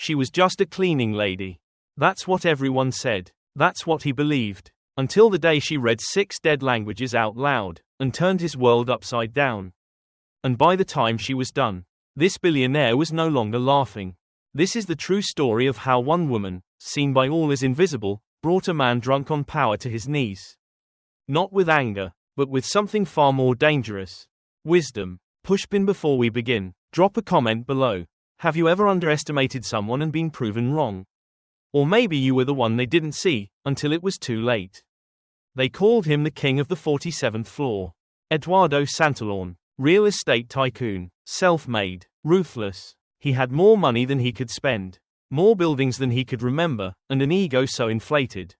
She was just a cleaning lady. That's what everyone said. That's what he believed. Until the day she read 6 dead languages out loud, and turned his world upside down. And by the time she was done, this billionaire was no longer laughing. This is the true story of how one woman, seen by all as invisible, brought a man drunk on power to his knees. Not with anger, but with something far more dangerous. Wisdom. Pushpin. Before we begin, drop a comment below. Have you ever underestimated someone and been proven wrong? Or maybe you were the one they didn't see, until it was too late. They called him the king of the 47th floor. Eduardo Santillan. Real estate tycoon. Self-made. Ruthless. He had more money than he could spend. More buildings than he could remember, and an ego so inflated.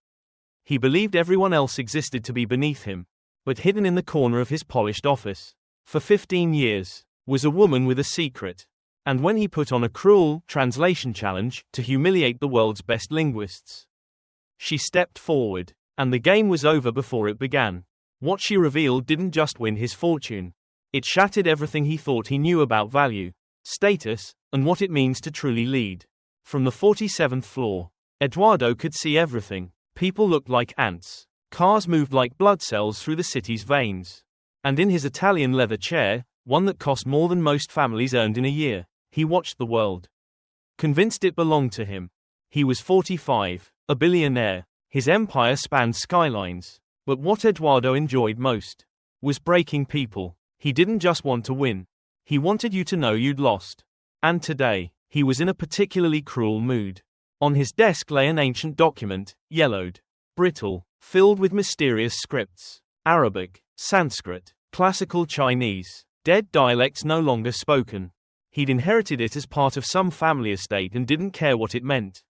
He believed everyone else existed to be beneath him. But hidden in the corner of his polished office, for 15 years, was a woman with a secret. And when he put on a cruel translation challenge to humiliate the world's best linguists, she stepped forward, and the game was over before it began. What she revealed didn't just win his fortune. It shattered everything he thought he knew about value, status, and what it means to truly lead. From the 47th floor, Eduardo could see everything. People looked like ants. Cars moved like blood cells through the city's veins. And in his Italian leather chair, one that cost more than most families earned in a year, he watched the world. Convinced it belonged to him. He was 45, a billionaire. His empire spanned skylines. But what Eduardo enjoyed most was breaking people. He didn't just want to win. He wanted you to know you'd lost. And today, he was in a particularly cruel mood. On his desk lay an ancient document, yellowed, brittle, filled with mysterious scripts. Arabic, Sanskrit, classical Chinese, dead dialects no longer spoken. He'd inherited it as part of some family estate and didn't care what it meant.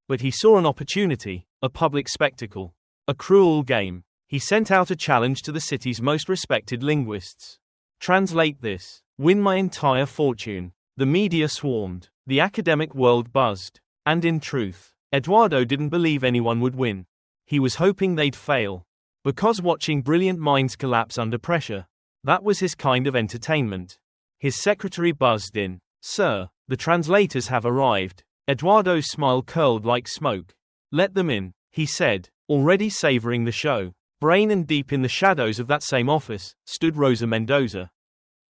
But he saw an opportunity, a public spectacle, a cruel game. He sent out a challenge to the city's most respected linguists. Translate this. Win my entire fortune. The media swarmed. The academic world buzzed. And in truth, Eduardo didn't believe anyone would win. He was hoping they'd fail. Because watching brilliant minds collapse under pressure, that was his kind of entertainment. His secretary buzzed in. Sir, the translators have arrived. Eduardo's smile curled like smoke. Let them in, he said, already savoring the show. Brain and deep in the shadows of that same office, stood Rosa Mendoza.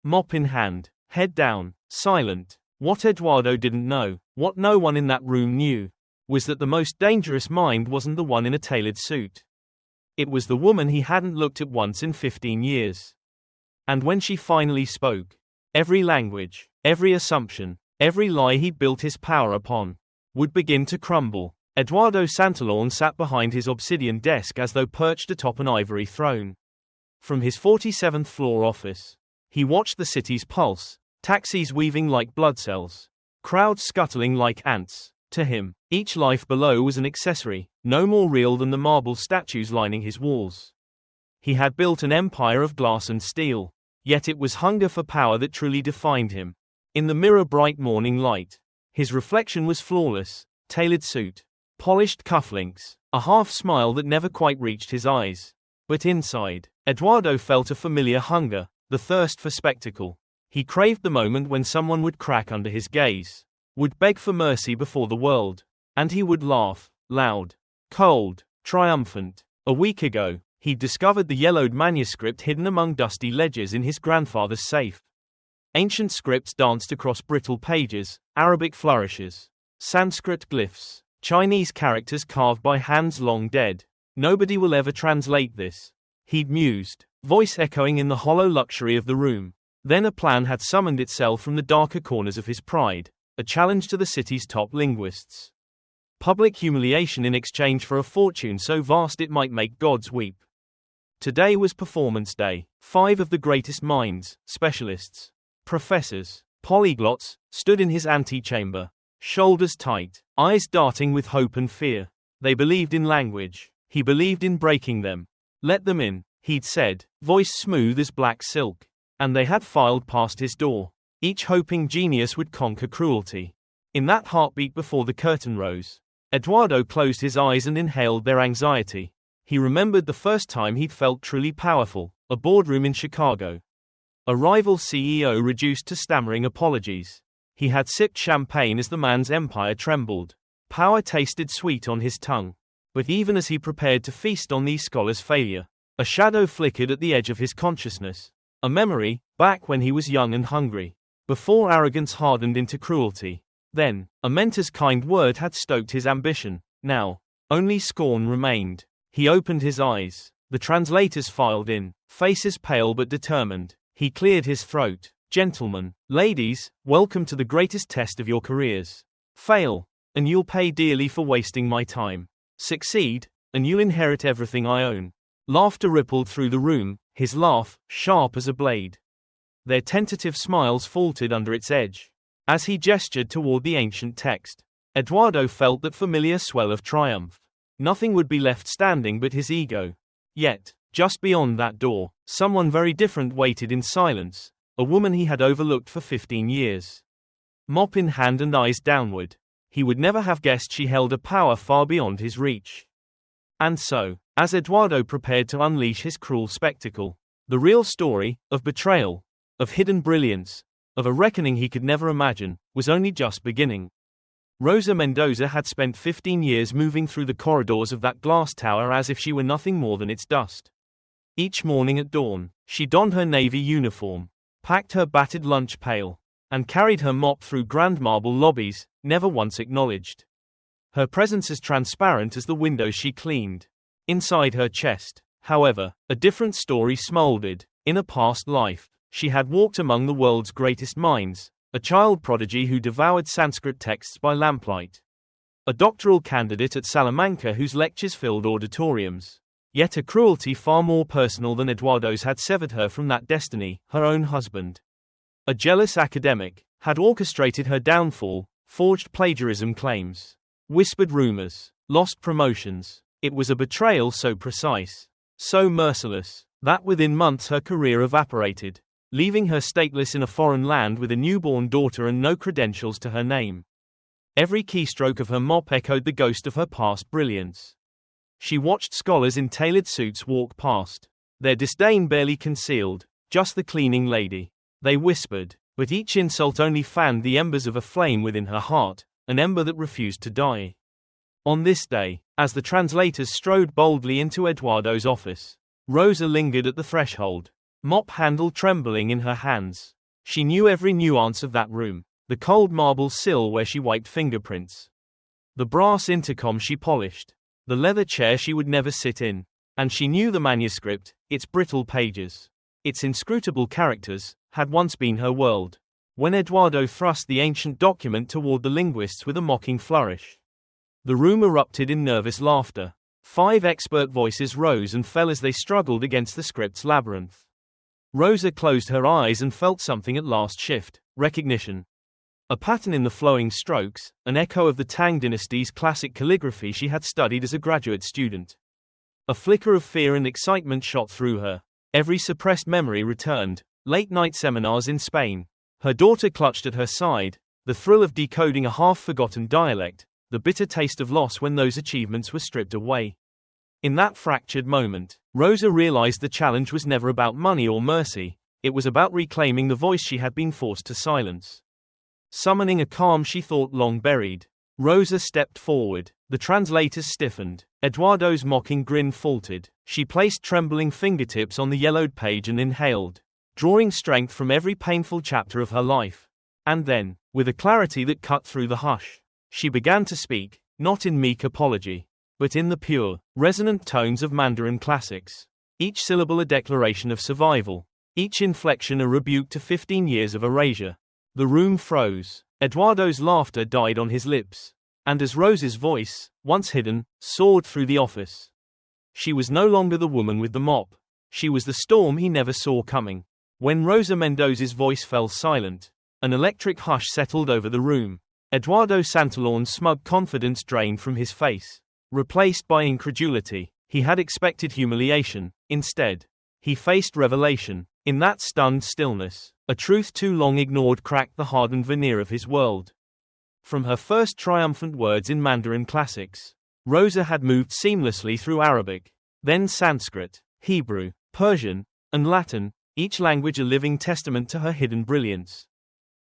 Mop in hand, head down, silent. What Eduardo didn't know, what no one in that room knew, was that the most dangerous mind wasn't the one in a tailored suit. It was the woman he hadn't looked at once in 15 years. And when she finally spoke, every language, every assumption, every lie he built his power upon, would begin to crumble. Eduardo Santillan sat behind his obsidian desk as though perched atop an ivory throne. From his 47th floor office, he watched the city's pulse, taxis weaving like blood cells, crowds scuttling like ants. To him, each life below was an accessory, no more real than the marble statues lining his walls. He had built an empire of glass and steel, yet it was hunger for power that truly defined him. In the mirror bright morning light, his reflection was flawless, tailored suit, polished cufflinks, a half smile that never quite reached his eyes. But inside, Eduardo felt a familiar hunger, the thirst for spectacle. He craved the moment when someone would crack under his gaze, would beg for mercy before the world, and he would laugh, loud, cold, triumphant. A week ago, he'd discovered the yellowed manuscript hidden among dusty ledgers in his grandfather's safe. Ancient scripts danced across brittle pages, Arabic flourishes, Sanskrit glyphs, Chinese characters carved by hands long dead. Nobody will ever translate this, he'd mused, voice echoing in the hollow luxury of the room. Then a plan had summoned itself from the darker corners of his pride, a challenge to the city's top linguists. Public humiliation in exchange for a fortune so vast it might make gods weep. Today was performance day. 5 of the greatest minds, specialists, professors, polyglots, stood in his antechamber, shoulders tight, eyes darting with hope and fear. They believed in language. He believed in breaking them. Let them in, he'd said, voice smooth as black silk. And they had filed past his door, each hoping genius would conquer cruelty. In that heartbeat before the curtain rose, Eduardo closed his eyes and inhaled their anxiety. He remembered the first time he'd felt truly powerful, a boardroom in Chicago. A rival CEO reduced to stammering apologies. He had sipped champagne as the man's empire trembled. Power tasted sweet on his tongue. But even as he prepared to feast on these scholars' failure, a shadow flickered at the edge of his consciousness. A memory, back when he was young and hungry. Before arrogance hardened into cruelty. Then, a mentor's kind word had stoked his ambition. Now, only scorn remained. He opened his eyes. The translators filed in, faces pale but determined. He cleared his throat. Gentlemen, ladies, welcome to the greatest test of your careers. Fail, and you'll pay dearly for wasting my time. Succeed, and you'll inherit everything I own. Laughter rippled through the room, his laugh, sharp as a blade. Their tentative smiles faltered under its edge. As he gestured toward the ancient text, Eduardo felt that familiar swell of triumph. Nothing would be left standing but his ego. Yet, just beyond that door, someone very different waited in silence, a woman he had overlooked for 15 years. Mop in hand and eyes downward. He would never have guessed she held a power far beyond his reach. And so, as Eduardo prepared to unleash his cruel spectacle, the real story, of betrayal, of hidden brilliance, of a reckoning he could never imagine, was only just beginning. Rosa Mendoza had spent 15 years moving through the corridors of that glass tower as if she were nothing more than its dust. Each morning at dawn, she donned her navy uniform, packed her battered lunch pail, and carried her mop through grand marble lobbies, never once acknowledged. Her presence as transparent as the windows she cleaned. Inside her chest, however, a different story smoldered. In a past life, she had walked among the world's greatest minds, a child prodigy who devoured Sanskrit texts by lamplight. A doctoral candidate at Salamanca whose lectures filled auditoriums. Yet a cruelty far more personal than Eduardo's had severed her from that destiny, her own husband. A jealous academic had orchestrated her downfall, forged plagiarism claims, whispered rumors, lost promotions. It was a betrayal so precise, so merciless, that within months her career evaporated, leaving her stateless in a foreign land with a newborn daughter and no credentials to her name. Every keystroke of her mop echoed the ghost of her past brilliance. She watched scholars in tailored suits walk past, their disdain barely concealed, just the cleaning lady. They whispered, but each insult only fanned the embers of a flame within her heart, an ember that refused to die. On this day, as the translators strode boldly into Eduardo's office, Rosa lingered at the threshold, mop handle trembling in her hands. She knew every nuance of that room, the cold marble sill where she wiped fingerprints, the brass intercom she polished, the leather chair she would never sit in, and she knew the manuscript, its brittle pages, its inscrutable characters, had once been her world. When Eduardo thrust the ancient document toward the linguists with a mocking flourish, the room erupted in nervous laughter. 5 expert voices rose and fell as they struggled against the script's labyrinth. Rosa closed her eyes and felt something at last shift, recognition. A pattern in the flowing strokes, an echo of the Tang dynasty's classic calligraphy she had studied as a graduate student. A flicker of fear and excitement shot through her. Every suppressed memory returned, late-night seminars in Spain. Her daughter clutched at her side, the thrill of decoding a half-forgotten dialect, the bitter taste of loss when those achievements were stripped away. In that fractured moment, Rosa realized the challenge was never about money or mercy, it was about reclaiming the voice she had been forced to silence. Summoning a calm she thought long buried, Rosa stepped forward. The translators stiffened. Eduardo's mocking grin faltered. She placed trembling fingertips on the yellowed page and inhaled, drawing strength from every painful chapter of her life. And then, with a clarity that cut through the hush, she began to speak, not in meek apology, but in the pure, resonant tones of Mandarin classics. Each syllable a declaration of survival, each inflection a rebuke to 15 years of erasure. The room froze. Eduardo's laughter died on his lips. And as Rose's voice, once hidden, soared through the office, she was no longer the woman with the mop. She was the storm he never saw coming. When Rosa Mendoza's voice fell silent, an electric hush settled over the room. Eduardo Santalorn's smug confidence drained from his face. Replaced by incredulity, he had expected humiliation. Instead, he faced revelation. In that stunned stillness, a truth too long ignored cracked the hardened veneer of his world. From her first triumphant words in Mandarin classics, Rosa had moved seamlessly through Arabic, then Sanskrit, Hebrew, Persian, and Latin, each language a living testament to her hidden brilliance.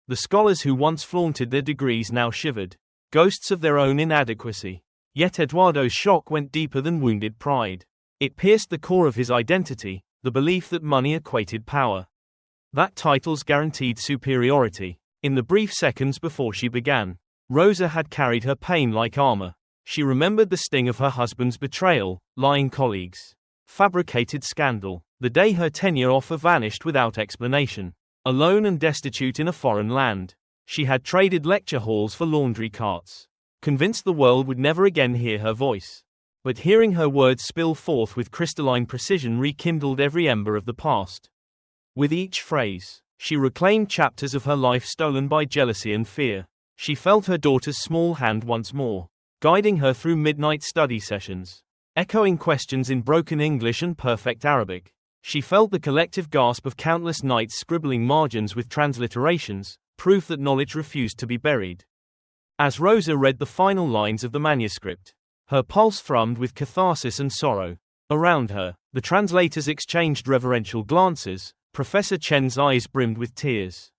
The scholars who once flaunted their degrees now shivered, ghosts of their own inadequacy. Yet Eduardo's shock went deeper than wounded pride. It pierced the core of his identity, the belief that money equated power. That titles guaranteed superiority. In the brief seconds before she began, Rosa had carried her pain like armor. She remembered the sting of her husband's betrayal, lying colleagues, fabricated scandal, the day her tenure offer vanished without explanation. Alone and destitute in a foreign land, she had traded lecture halls for laundry carts, convinced the world would never again hear her voice. But hearing her words spill forth with crystalline precision rekindled every ember of the past. With each phrase, she reclaimed chapters of her life stolen by jealousy and fear. She felt her daughter's small hand once more, guiding her through midnight study sessions, echoing questions in broken English and perfect Arabic. She felt the collective gasp of countless nights scribbling margins with transliterations, proof that knowledge refused to be buried. As Rosa read the final lines of the manuscript, her pulse thrummed with catharsis and sorrow. Around her, the translators exchanged reverential glances. Professor Chen's eyes brimmed with tears.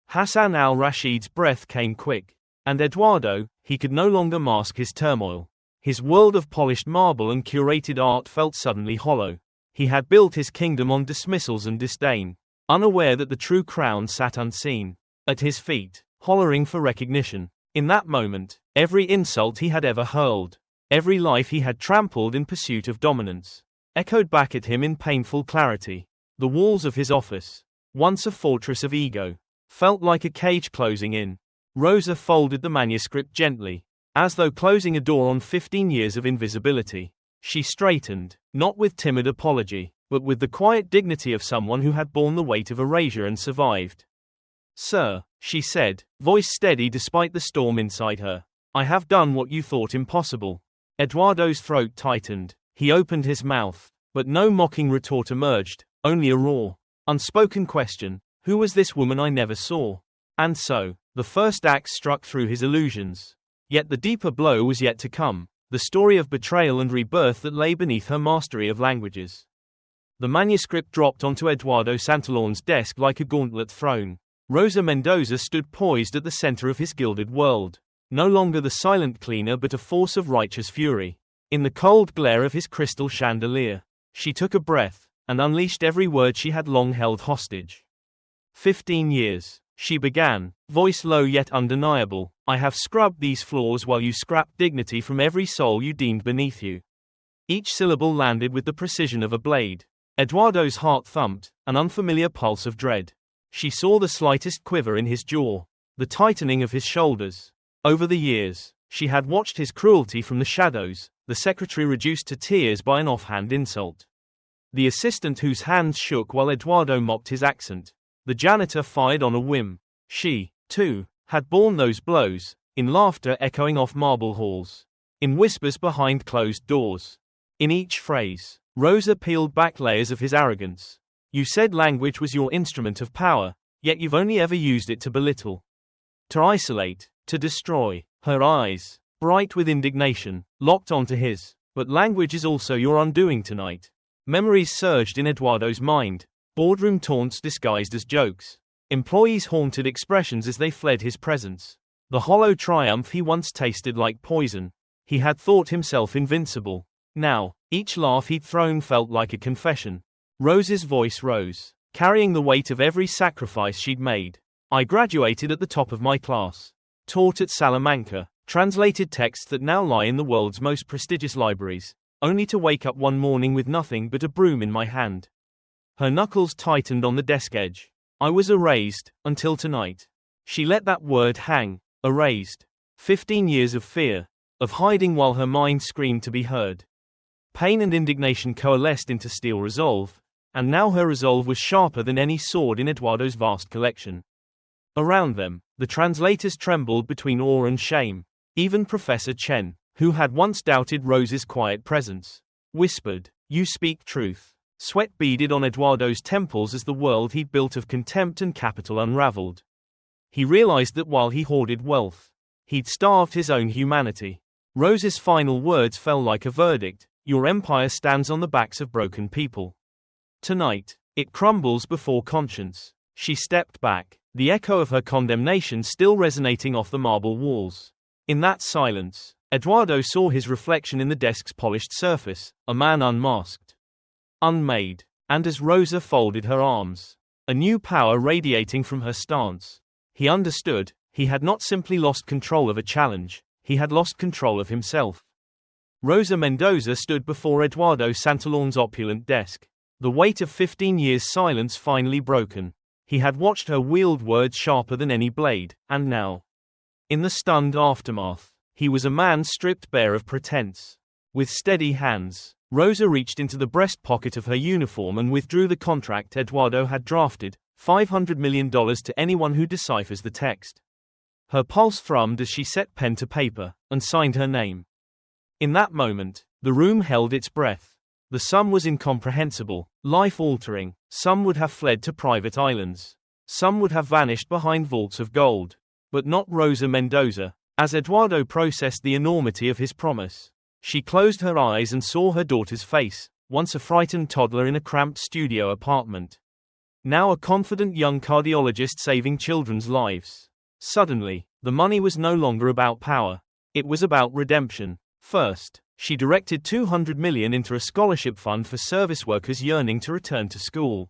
Hassan al-Rashid's breath came quick. And Eduardo, he could no longer mask his turmoil. His world of polished marble and curated art felt suddenly hollow. He had built his kingdom on dismissals and disdain, unaware that the true crown sat unseen at his feet, hollering for recognition. In that moment, every insult he had ever hurled, every life he had trampled in pursuit of dominance, echoed back at him in painful clarity. The walls of his office, once a fortress of ego, felt like a cage closing in. Rosa folded the manuscript gently, as though closing a door on 15 years of invisibility. She straightened, not with timid apology, but with the quiet dignity of someone who had borne the weight of erasure and survived. "Sir," she said, voice steady despite the storm inside her, "I have done what you thought impossible." Eduardo's throat tightened. He opened his mouth, but no mocking retort emerged, only a raw, unspoken question. Who was this woman I never saw? And so, the first axe struck through his illusions. Yet the deeper blow was yet to come, the story of betrayal and rebirth that lay beneath her mastery of languages. The manuscript dropped onto Eduardo Santalorn's desk like a gauntlet thrown. Rosa Mendoza stood poised at the center of his gilded world, no longer the silent cleaner but a force of righteous fury. In the cold glare of his crystal chandelier, she took a breath, and unleashed every word she had long held hostage. 15 years, she began, voice low yet undeniable, I have scrubbed these floors while you scrapped dignity from every soul you deemed beneath you. Each syllable landed with the precision of a blade. Eduardo's heart thumped, an unfamiliar pulse of dread. She saw the slightest quiver in his jaw, the tightening of his shoulders. Over the years, she had watched his cruelty from the shadows, the secretary reduced to tears by an offhand insult, the assistant whose hands shook while Eduardo mocked his accent, the janitor fired on a whim. She, too, had borne those blows, in laughter echoing off marble halls, in whispers behind closed doors. In each phrase, Rosa peeled back layers of his arrogance. You said language was your instrument of power, yet you've only ever used it to belittle, to isolate, to destroy. Her eyes, bright with indignation, locked onto his. But language is also your undoing tonight. Memories surged in Eduardo's mind, boardroom taunts disguised as jokes, employees' haunted expressions as they fled his presence, the hollow triumph he once tasted like poison. He had thought himself invincible. Now, each laugh he'd thrown felt like a confession. Rose's voice rose, carrying the weight of every sacrifice she'd made. I graduated at the top of my class, taught at Salamanca, translated texts that now lie in the world's most prestigious libraries, only to wake up one morning with nothing but a broom in my hand. Her knuckles tightened on the desk edge. I was erased, until tonight. She let that word hang, erased. 15 years of fear, of hiding while her mind screamed to be heard. Pain and indignation coalesced into steel resolve, and now her resolve was sharper than any sword in Eduardo's vast collection. Around them, the translators trembled between awe and shame. Even Professor Chen, who had once doubted Rose's quiet presence, whispered, You speak truth. Sweat beaded on Eduardo's temples as the world he'd built of contempt and capital unraveled. He realized that while he hoarded wealth, he'd starved his own humanity. Rose's final words fell like a verdict. Your empire stands on the backs of broken people. Tonight, it crumbles before conscience. She stepped back, the echo of her condemnation still resonating off the marble walls. In that silence, Eduardo saw his reflection in the desk's polished surface, a man unmasked, unmade, and as Rosa folded her arms, a new power radiating from her stance. He understood, he had not simply lost control of a challenge, he had lost control of himself. Rosa Mendoza stood before Eduardo Santalón's opulent desk, the weight of 15 years' silence finally broken. He had watched her wield words sharper than any blade, and now, in the stunned aftermath, he was a man stripped bare of pretense. With steady hands, Rosa reached into the breast pocket of her uniform and withdrew the contract Eduardo had drafted, $500 million to anyone who deciphers the text. Her pulse thrummed as she set pen to paper, and signed her name. In that moment, the room held its breath. The sum was incomprehensible, life-altering. Some would have fled to private islands. Some would have vanished behind vaults of gold. But not Rosa Mendoza. As Eduardo processed the enormity of his promise, she closed her eyes and saw her daughter's face, once a frightened toddler in a cramped studio apartment. Now a confident young cardiologist saving children's lives. Suddenly, the money was no longer about power. It was about redemption. First, she directed $200 million into a scholarship fund for service workers yearning to return to school.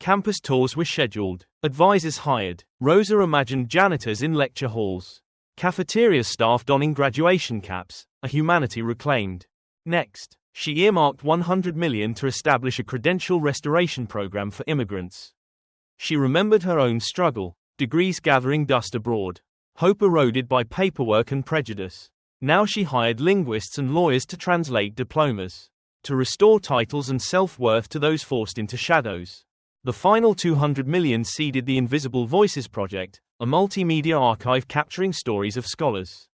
Campus tours were scheduled, advisors hired. Rosa imagined janitors in lecture halls, cafeteria staff donning graduation caps, a humanity reclaimed. Next, she earmarked $100 million to establish a credential restoration program for immigrants. She remembered her own struggle, degrees gathering dust abroad, hope eroded by paperwork and prejudice. Now she hired linguists and lawyers to translate diplomas, to restore titles and self-worth to those forced into shadows. The final $200 million seeded the Invisible Voices Project, a multimedia archive capturing stories of scholars,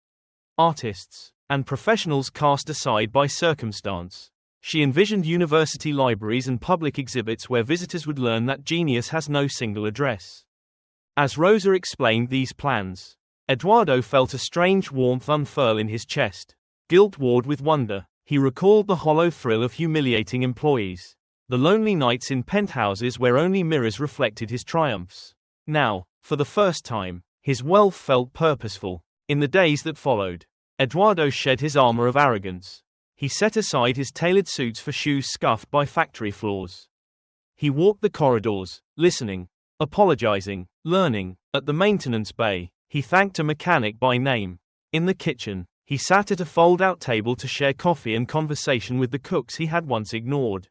artists, and professionals cast aside by circumstance. She envisioned university libraries and public exhibits where visitors would learn that genius has no single address. As Rosa explained these plans, Eduardo felt a strange warmth unfurl in his chest. Guilt warred with wonder. He recalled the hollow thrill of humiliating employees, the lonely nights in penthouses where only mirrors reflected his triumphs. Now, for the first time, his wealth felt purposeful. In the days that followed, Eduardo shed his armor of arrogance. He set aside his tailored suits for shoes scuffed by factory floors. He walked the corridors, listening, apologizing, learning. At the maintenance bay, he thanked a mechanic by name. In the kitchen, he sat at a fold-out table to share coffee and conversation with the cooks he had once ignored.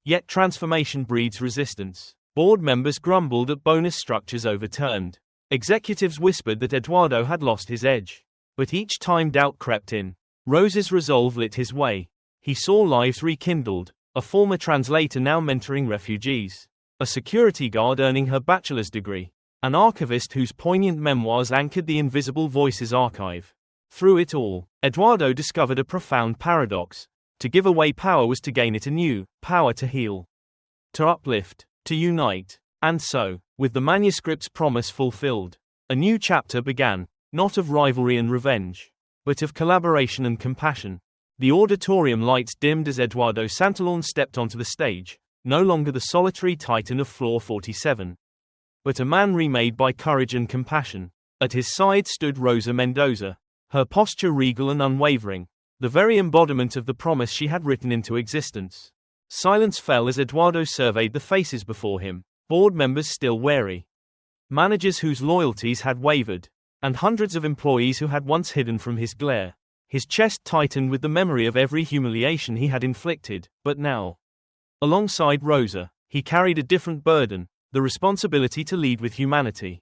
Yet transformation breeds resistance. Board members grumbled at bonus structures overturned. Executives whispered that Eduardo had lost his edge. But each time doubt crept in, Rosa's resolve lit his way. He saw lives rekindled, a former translator now mentoring refugees, a security guard earning her bachelor's degree, an archivist whose poignant memoirs anchored the Invisible Voices archive. Through it all, Eduardo discovered a profound paradox. To give away power was to gain it anew, power to heal, to uplift, to unite. And so, with the manuscript's promise fulfilled, a new chapter began, not of rivalry and revenge, but of collaboration and compassion. The auditorium lights dimmed as Eduardo Santalón stepped onto the stage, no longer the solitary titan of floor 47. But a man remade by courage and compassion. At his side stood Rosa Mendoza, her posture regal and unwavering, the very embodiment of the promise she had written into existence. Silence fell as Eduardo surveyed the faces before him, board members still wary, managers whose loyalties had wavered, and hundreds of employees who had once hidden from his glare. His chest tightened with the memory of every humiliation he had inflicted, but now, alongside Rosa, he carried a different burden. The responsibility to lead with humanity.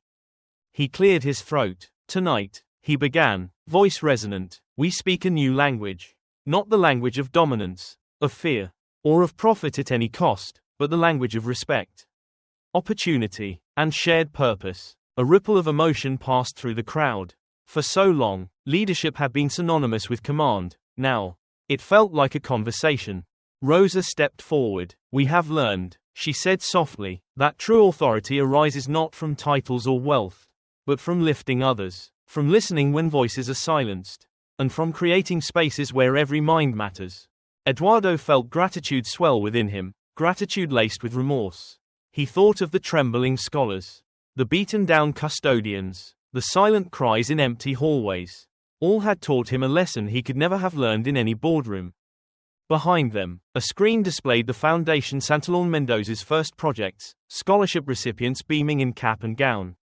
He cleared his throat. Tonight, he began, voice resonant, we speak a new language. Not the language of dominance, of fear, or of profit at any cost, but the language of respect, opportunity, and shared purpose. A ripple of emotion passed through the crowd. For so long, leadership had been synonymous with command. Now, it felt like a conversation. Rosa stepped forward. We have learned, she said softly, that true authority arises not from titles or wealth, but from lifting others, from listening when voices are silenced, and from creating spaces where every mind matters. Eduardo felt gratitude swell within him, gratitude laced with remorse. He thought of the trembling scholars, The beaten-down custodians, the silent cries in empty hallways, all had taught him a lesson he could never have learned in any boardroom. Behind them, a screen displayed the Foundation Santalón Mendoza's first projects, scholarship recipients beaming in cap and gown,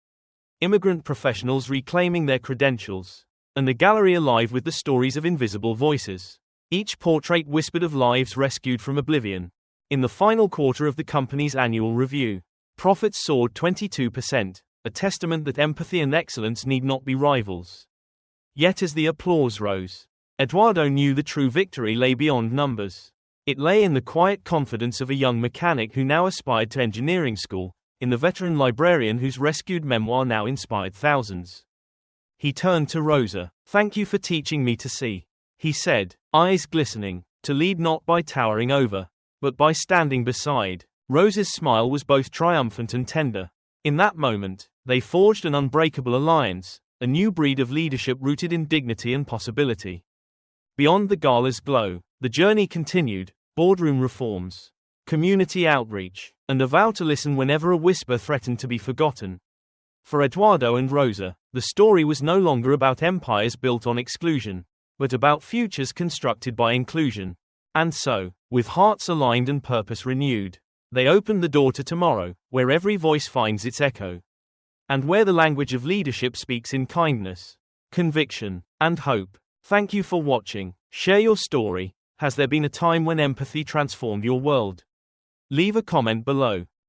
immigrant professionals reclaiming their credentials, and the gallery alive with the stories of invisible voices. Each portrait whispered of lives rescued from oblivion. In the final quarter of the company's annual review, profits soared 22%, a testament that empathy and excellence need not be rivals. Yet as the applause rose, Eduardo knew the true victory lay beyond numbers. It lay in the quiet confidence of a young mechanic who now aspired to engineering school, in the veteran librarian whose rescued memoir now inspired thousands. He turned to Rosa. "Thank you for teaching me to see," he said, eyes glistening, "to lead not by towering over, but by standing beside." Rosa's smile was both triumphant and tender. In that moment, they forged an unbreakable alliance, a new breed of leadership rooted in dignity and possibility. Beyond the gala's glow, the journey continued: boardroom reforms, community outreach, and a vow to listen whenever a whisper threatened to be forgotten. For Eduardo and Rosa, the story was no longer about empires built on exclusion, but about futures constructed by inclusion. And so, with hearts aligned and purpose renewed, they opened the door to tomorrow, where every voice finds its echo, and where the language of leadership speaks in kindness, conviction, and hope. Thank you for watching. Share your story. Has there been a time when empathy transformed your world? Leave a comment below.